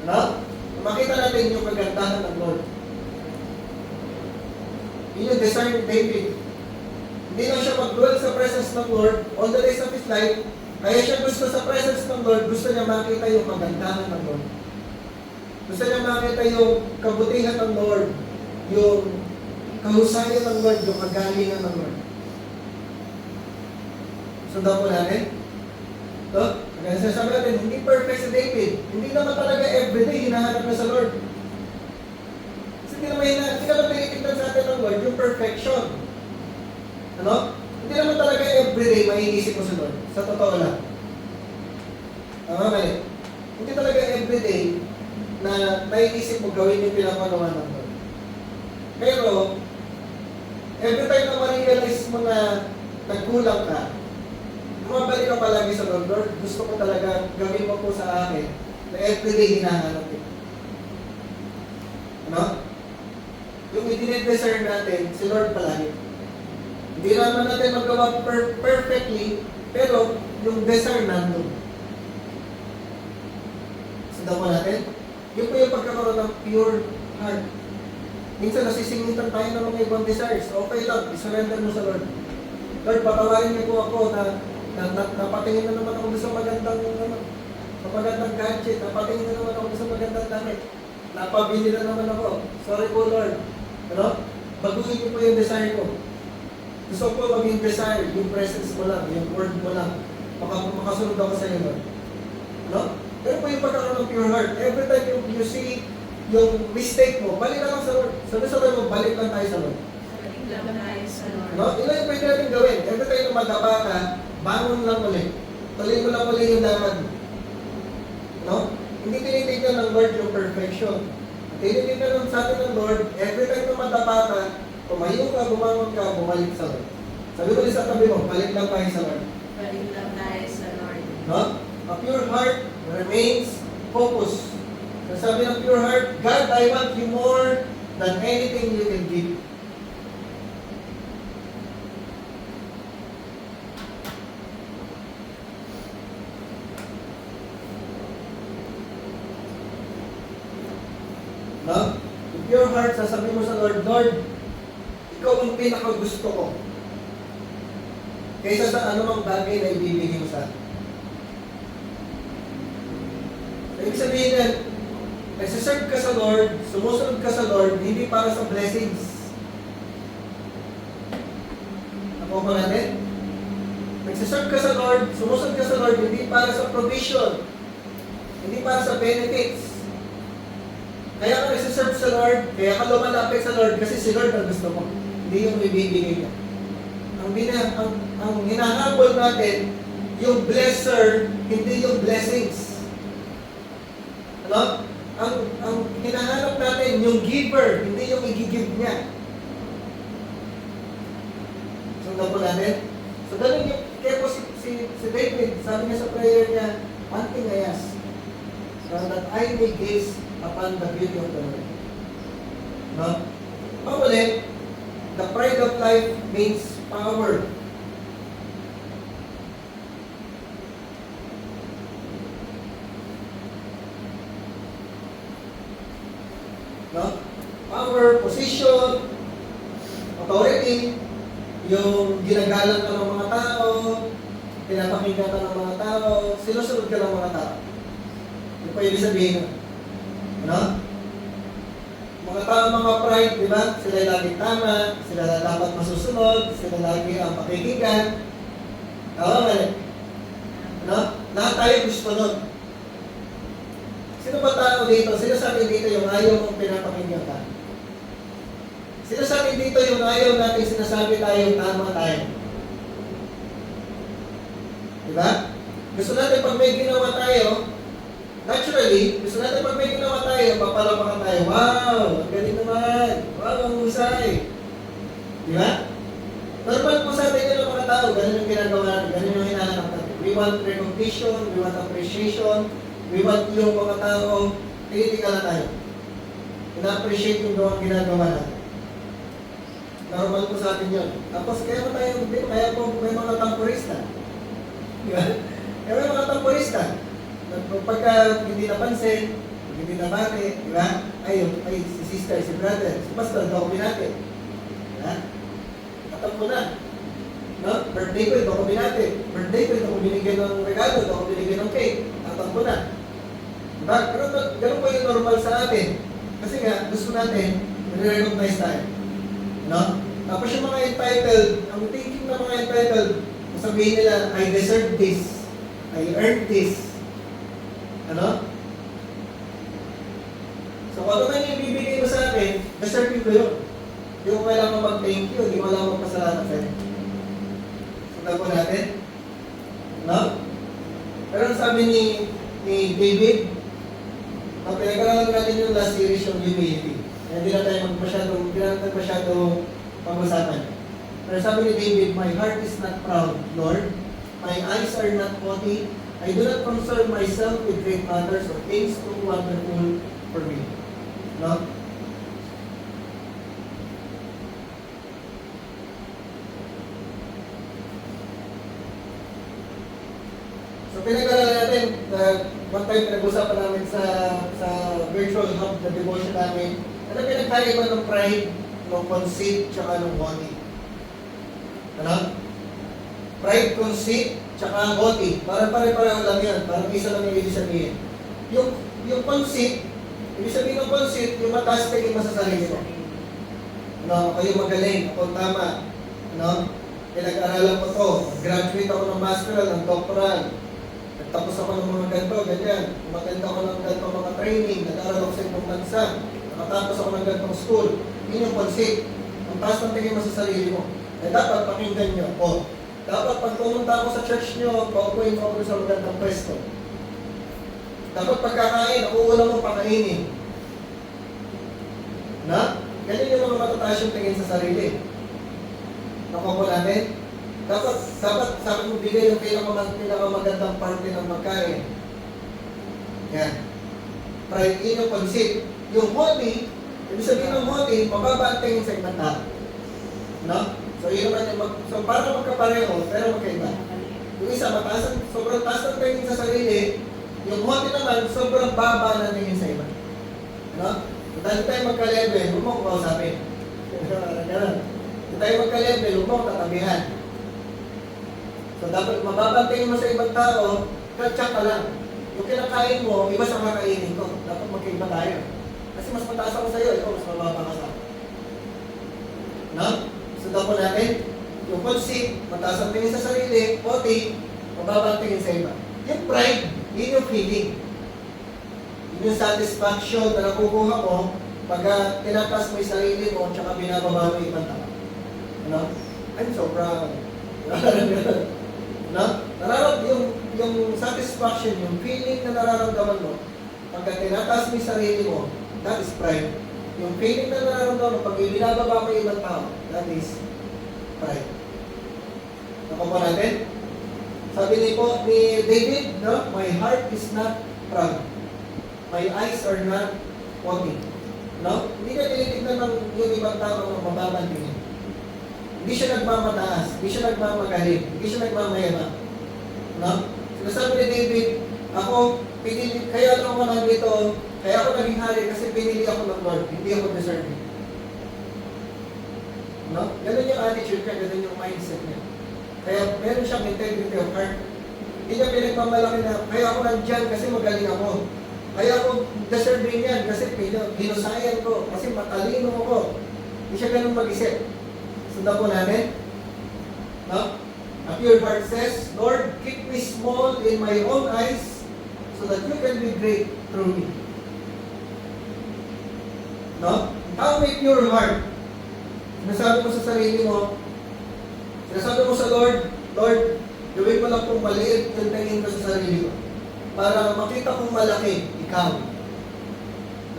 No? Makita natin yung kagandahan ng Lord. Yun yung desire ni David. Hindi lang siya mag-dwell sa presence ng Lord all the days of his life. Kaya siya gusto sa presence ng Lord, gusto niya makita yung kagandahan ng Lord. Gusto niya makita yung kabutihan ng Lord, yung kahusayan ng Lord, yung kagalingan ng Lord. Sundan po natin. So, kaya sinasabi natin, hindi perfect si David. Hindi naman talaga everyday hinahanap na sa Lord. Kasi hindi naman tinitignan sa atin ng Lord yung perfection. Ano? Hindi naman talaga everyday maiisip mo sa Lord. Sa totoo lang. Mali. Hindi talaga everyday na maiisip mo gawin yung pinapagawa ng Lord. Pero, every time na ma-realize mo na nagkulang ka, bumabalik ka palagi sa Lord. Lord, gusto ko talaga gawin mo po sa akin na everyday hinahanap ko. Ano? Yung i-desire natin, si Lord palagi. Hindi naman natin magawa perfectly, pero yung desire nandun. Sundan mo natin. Yun po yung pagkakaroon ng pure heart. Minsan nasisingitan tayo ng mga ibang desires. Okay lang, isurrender mo sa Lord. Lord, patawarin niyo po ako na napatingin na naman ako sa magandang gadget, napatingin na naman ako sa magandang damit. Napabili na naman ako. Sorry po, Lord. Ano? Baguhin niyo po yung desire ko. Gusto ko maging desire, yung presence mo lang, yung word mo lang. Makasunod ako sa iyo, Lord. No? Pero po yung pagkakaroon ng pure heart. Every time you see yung mistake mo, balik ka lang sa Lord. Sabi mo, balik lang tayo sa Lord. No? Ito yung pwede natin gawin. Every time na magdapa ka, bangon lang ulit. Tuloy mo lang ulit yung lakad mo. No? Hindi tinitignan ng Lord yung perfection. Tinitignan ng sa atin ng Lord, every time na magdapa ka, tumayo ka, bumangon ka, bumalik sa Lord. Sabi ko sa tabi mo, balik lang tayo sa Lord. No? A pure heart remains focused. Sabi ng pure heart, God, I want you more than anything you can give. No? With pure heart, sasabihin mo sa Lord, Lord, ikaw ang pinakagusto ko. Kaysa sa anumang bagay na ibibigay mo sa akin. Ibig sabihin yan, nagsiserve ka sa Lord, sumusunod ka sa Lord, hindi para sa blessings. Nakuha mo natin? Nagsiserve ka sa Lord, sumusunod ka sa Lord, hindi para sa provision, hindi para sa benefits. Kaya ka nagsiserve sa Lord, kaya ka lumalapit sa Lord, kasi si Lord ang gusto mo, hindi yung ibibigay niya. Ang hinahabol natin, yung blesser, hindi yung blessings. Ano? Ang hinahanap natin, yung giver, hindi yung i-give niya. Sundan po natin. So, ganun yung, kaya po si David, sabi niya sa prayer niya, one thing I ask, so that I may gaze upon the beauty of the Lord. No? Paulit, the pride of life means power. No? Power, position, authority, yung ginagalang ka ng mga tao, pinapakinggan ka ng mga tao, sinusunod ka ng mga tao. Yung pa ibig sabihin, ano? Mga tao, mga pride, di ba? Sila laging tama, sila dapat masusunod, sila lagi ang pakikinggan. Oo, mali. Ano? Lahat tayo gusto nun. Sino ba tao dito? Sino sa atin dito yung ayaw mong pinapakinggan ka? Sino sa atin dito yung ayaw natin sinasabi tayo tama tayo? Diba? Gusto natin pag may ginawa tayo, naturally, gusto natin pag may ginawa tayo, papalapakan tayo. Wow! Ang galing naman! Wow! Ang husay! Diba? Normal po sa atin yung mga tao, ganun yung ginagawa natin, ganun yung hinahanap natin. We want recognition, we want appreciation, we want yung mga tao, tinitingala tayo. Ina-appreciate yung ginagawa natin. Normal po sa atin yun. Tapos kaya po may mga tamporista. Diba? Kaya may mga tamporista. Pagka hindi napansin, hindi nabati, diba? Ay, si sister, si brother, si pastor, dokumin natin. Diba? Katampo na. No? Birthday ko, dokumin natin. Birthday ko, ito ko binigyan ng regalo, ito ko binigyan ng cake. Katampo na. Diba? Ganun po yung normal sa atin. Kasi nga, gusto natin, nire-recognize tayo. No? Tapos yung mga entitled, ang thinking ng mga entitled, sabihin nila, I deserve this. I earned this. Ano? So, kung ano man yung ibibigay mo sa akin, deserve ko yun. Hindi ko kailangan mag-thank you, hindi ko kailangan magpasalamat sa'yo. Sundan po natin. No? Pero ang sabi ni David, ang pinag-aralan natin yung last series yung humility. Hindi na tayo masyadong pag-usapan. Pero sabi ni David, my heart is not proud, Lord. My eyes are not haughty. I do not concern myself with great matters or things too wonderful for me. No? So pinag-aralan natin, one time pinag-usapan namin sa virtual hub na devotion namin, ano pinagkaiba ng pride, ng conceit, tsaka ng haughty? Ano? Pride, conceit, tsaka haughty. Parang pare-pareho lang yan. Parang isa lang yung ibig sabihin. Yung conceit, ibig sabihin ng conceit, yung mataas tingin mo sa sarili mo. Ano? Kayo magaling, ako tama. Ano? Pinag-aralan ko to. Graduate ako ng masteral, ng doctoral. Nagtapos ako ng mga ganito, ganyan. Umatend ako ng ganito mga training, nag-aral ako sa ibang bansa, nakatapos ako ng ganitong school. Yun yung concept. Ang taas ng tingin mo sa sarili mo. Eh dapat pakinggan nyo. O, dapat pag pumunta ako sa church nyo, paupuin ko ako sa magandang pwesto. Dapat pagkakain, ako una mong pakainin. Na? Ganyan yung mga matataas yung tingin sa sarili. Nakuha po natin? Dapat sabi mo bigay yung pinakamagandang parte ng magkain. Yan. Pride in yung concept. Yung haughty, ibig sabihin ng haughty, mababa ang tingin sa ibang tao. No? So, yun naman yung so, para magkapareho, pero magkaiba. Yung isa, sobrang taas ng tingin sa sarili. Yung haughty naman, sobrang baba ng tingin sa iba. No? So, dahil tayo magka-level, huwag mo ko kausapin. Ganun. Kung tayo magka-level, huwag mo ko tatabihan. So, dapat mababantayin mo sa ibang tao, katsak ka lang. Yung kinakain mo, iba sa kakainin ko. Dapat magkaiba tayo. Kasi mas mataas ako sa iyo, ikaw mas mababa ka sa akin. No? Sundan po natin, yung concept, mataas ang tingin sa sarili, haughty, mababa ang tingin sa iba. Yung pride, yun yung feeling. Yun yung satisfaction na nakukuha mo pag tinataas mo yung sarili mo at binababa mo yung ibang tao. Ano? I'm so proud. No? Yung satisfaction, yung feeling na nararamdaman mo, pagka tinataas mo yung sarili mo, that is pride. Yung feeling na nararamdaman mo, pag binababa mo yung ibang tao, that is pride. Nakuha natin? Sabi ni David, no? My heart is not proud. My eyes are not haughty. No? Hindi ka tinitignan ng yung ibang tao ng mababang tingin. Hindi siya nagmamataas, hindi siya nagmamagaling, hindi siya nagmamayama. No? Sinasabi ni David, kaya ako nandito, kaya ako naging hari kasi pinili ako ng Lord, hindi ako deserving. No? Ganun yung attitude niya, ganun yung mindset niya. Kaya meron siyang integrity of heart. Hindi niya pinagmamalaki na, kaya ako nandyan kasi magaling ako. Kaya ako deserving yan kasi hinusayan ko, kasi matalino ako. Hindi siya ganun mag-isip. Sundan po natin. No? A pure heart says, Lord, keep me small in my own eyes so that you can be great through me. No? Tao may pure heart. Sinasabi mo sa sarili mo, sinasabi mo sa Lord, Lord, gawin mo lang kung maliit yung tingin ko sa sarili ko para makita kong malaki, ikaw.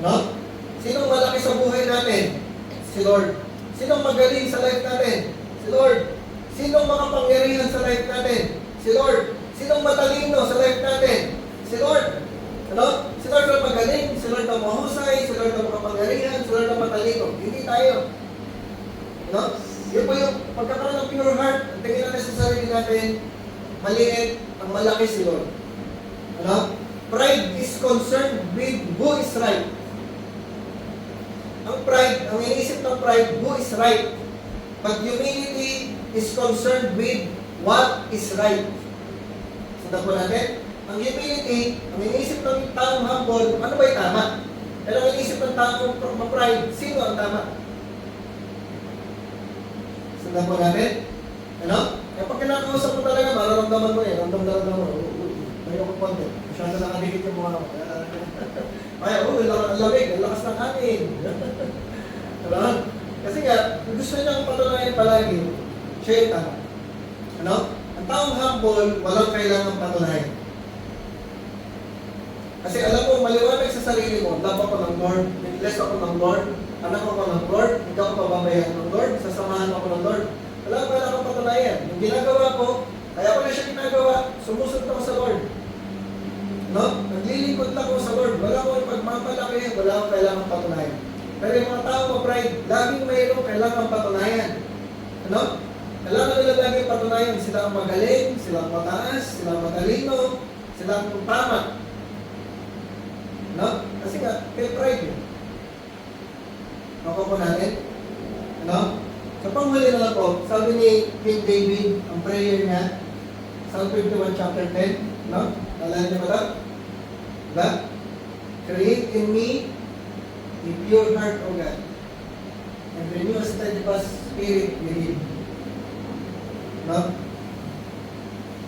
No? Sinong malaki sa buhay natin? Si Lord. Sinong magaling sa life natin? Si Lord. Sinong makapangyarihan sa life natin? Si Lord. Sinong matalino sa life natin? Si Lord. Ano? Si Lord ang magaling, si Lord ang mahusay, si Lord ang makapangyarihan, si Lord ang matalino. Hindi tayo. No? Yun po yung pagkakaroon ng pure heart, ang tingin natin sa sarili natin, maliit, ang malaki si Lord. Ano? Pride is concerned with who is right. Ang pride, ang iniisip ng pride, who is right. But humility is concerned with what is right. Sundan po natin. Ang humility, ang iniisip ng taong humble, ano ba yung tama? Pero ang iniisip ng taong pride, sino ang tama? Sundan po natin. Ano? Kapag kinakausap mo talaga, mararamdaman mo yan. Ramdam mo. Tayo ko konti. Masyado nakadikit yung mga kaya, ang lamig, ang lakas ng hangin. Diba? Kasi nga, gusto niyang patunayan palagi, siya yung tama. Ano? Ang taong humble, walang kailangang patunayan. Kasi alam mo, maliwanag sa sarili mo, love ako ng Lord, bless ako ng Lord, anak ako ng Lord, hindi ako pababayaan ng Lord, sasamahan ako ng Lord. Wala ko kailangang patunayan. Yung ginagawa ko, kaya ko na siya ginagawa, sumusunod ako sa Lord. No? Naglilingkod lang ako sa Lord. Wala ko yung pagmapalaki, wala akong kailangang patunayan. Pero yung mga tao ma-pride, laging mayroong kailangang patunayan. Ano? Kailangan nila laging patunayan. Sila ang magaling, sila ang mataas, sila ang matalino, sila ang tama. No? Kasi nga, may pride yun. Nakuha po natin. Ano? Sa panghuli na lang po, sabi ni King David, ang prayer niya, Psalm 51 chapter 10, no? Nalala niyo ba ito? Diba? Create in me a pure heart, O God, and renew a steadfast spirit within me. No?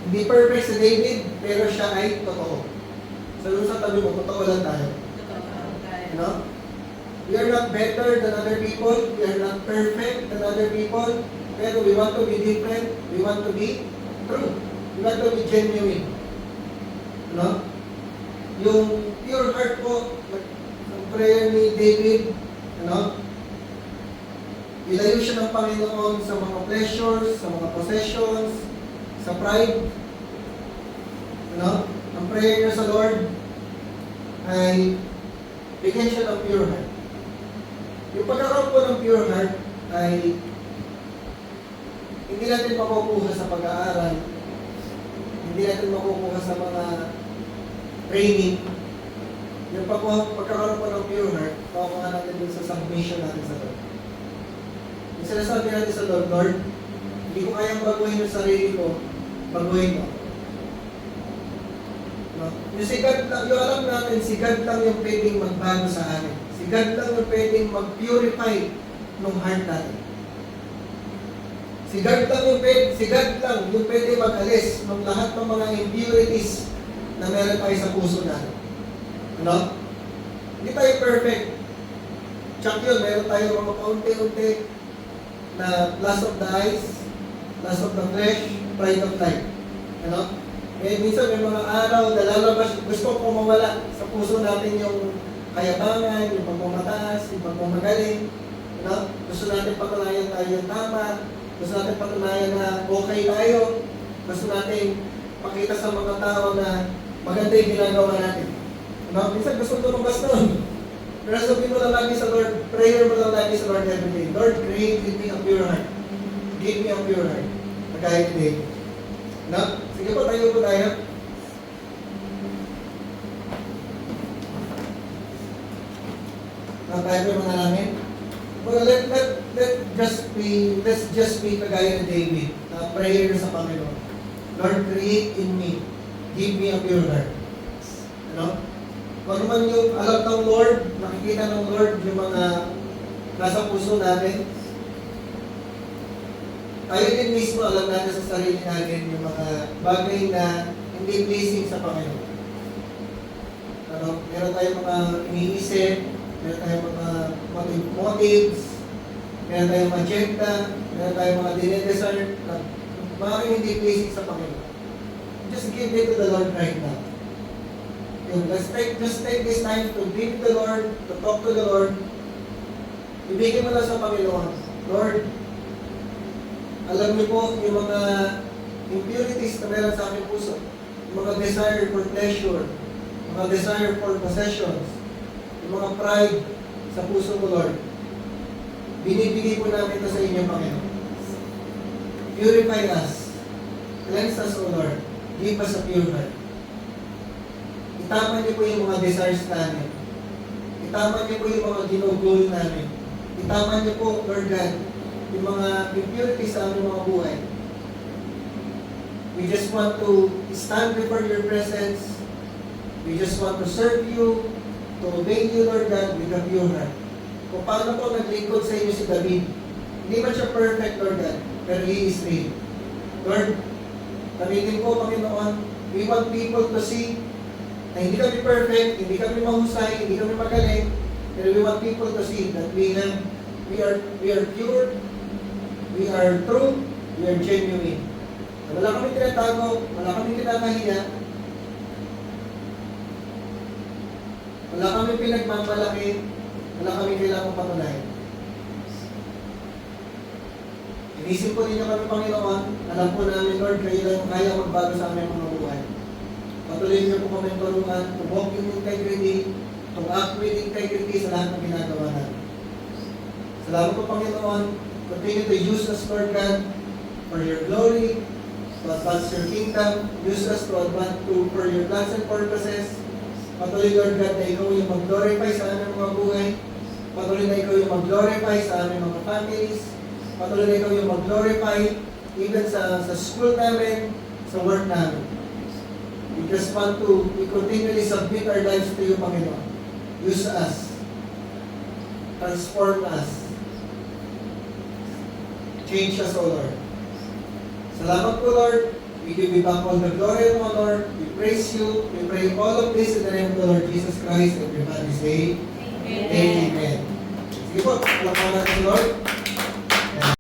Hindi perfect si David, pero siya ay totoo. So, dun sa tabi mo, totoo lang tayo. You know? We are not better than other people. We are not perfect than other people. Pero we want to be different. We want to be true. We want to be genuine. You know? Yung pure heart po, ang prayer ni David, you know? Ilayo siya ng Panginoon sa mga pleasures, sa mga possessions, sa pride. You know? Ang prayer niya sa Lord ay bigyan siya ng pure heart. Yung pagkakaroon po ng pure heart ay hindi natin makukuha sa pag-aaral, hindi natin makukuha sa mga training. Yung pagkakaroon po ng pure heart, makukuha natin din sa submission natin sa Lord. Yung sinasabi natin sa Lord, Lord, hindi ko kayang baguhin yung sarili ko, baguhin mo. No? Yung sigad lang, yung alam natin, sigad lang yung pwedeng magbago sa atin. Sigad lang yung pwedeng mag-purify ng heart natin. Sigad lang yung pwedeng mag-alis ng lahat ng mga impurities na meron tayo sa puso natin. Ano? Hindi tayo perfect. Tsak yun, meron tayo mga kaunti-unti na lust of the eyes, lust of the flesh, pride of life. Ano? Minsan may mga araw na lalabas, gusto ko mawala sa puso natin yung kayabangan, yung pagmamataas, yung pagmamagaling. Ano? Gusto natin patunayan tayo yung tama, gusto natin patunayan na okay tayo, gusto natin pakita sa mga tao na maganda yung ginagawa natin. Ano? Minsan gusto tumabas nun. Pero sabihin mo lang lagi sa Lord, prayer mo lang lagi sa Lord every day. Lord, create in me a pure heart. Give me a pure heart. Magkaya today. No? Sige po, tayo po tayo. Tayo po mga namin. Well, let's just be kagaya ni David. Prayer sa Panginoon. Lord, create in me. Give me a pure heart. Ano? Kung man yung alam ng Lord, nakikita ng Lord yung mga nasa puso natin, tayo din mismo alam natin sa sarili natin yung mga bagay na hindi pleasing sa Panginoon. Ano? Meron tayong mga iniisip, meron tayong mga motives, meron tayong agenda, meron tayong mga dinedesire na maaaring hindi pleasing sa Panginoon. Just give it to the Lord right now. Just take this time to be with the Lord, to talk to the Lord. Ibigay mo lang sa Panginoon, Lord, alam niyo po yung mga impurities na meron sa aming puso, yung mga desire for pleasure, mga desire for possessions, yung mga pride sa puso mo, Lord. Binibigay po namin ito sa inyo, Panginoon. Purify us. Cleanse us, O Lord. Give us a pure heart. Itama niyo po yung mga desires namin. Itama niyo po yung mga ginugol namin. Itama niyo po, Lord God, yung mga impurities sa aming mga buhay. We just want to stand before your presence. We just want to serve you, to obey you, Lord God, with a pure heart. Kung paano po naglingkod sa inyo si David, hindi man siya perfect, Lord God, pero he is real. Lord, gamitin po, Panginoon, we want people to see na hindi kami perfect, hindi kami mahusay, hindi kami magaling, pero we want people to see that we are pure, we are true, we are genuine. Wala kami tinatago, wala kami kinakahiya, wala kami pinagmamalaki, wala kami kailangang patunayan. Inisip po ninyo kami, Panginoon, alam po namin, Lord, kayo lang yung kaya magbago sa aming mga buhay. Patuloy niyo po kami tulungan to walk in integrity, to act with integrity sa lahat ng ginagawa natin. Salamat po, Panginoon. Continue to use us, Lord God, for your glory, to advance your kingdom. Use us to advance for your plans and purposes. Patuloy, Lord God, na ikaw yung mag-glorify sa aming mga buhay. Patuloy na ikaw yung mag-glorify sa aming mga families. Patuloy na ikaw yung mag-glorify even sa school namin, sa work namin. We just want to continually submit our lives to you, Panginoon. Use us. Transform us. Change us, O Lord. Salamat po, Lord. We We give you back all the glory and honor. We praise you. We pray all of this in the name of the Lord Jesus Christ. Everybody say, Amen. Sige po, palakpakan natin si Lord.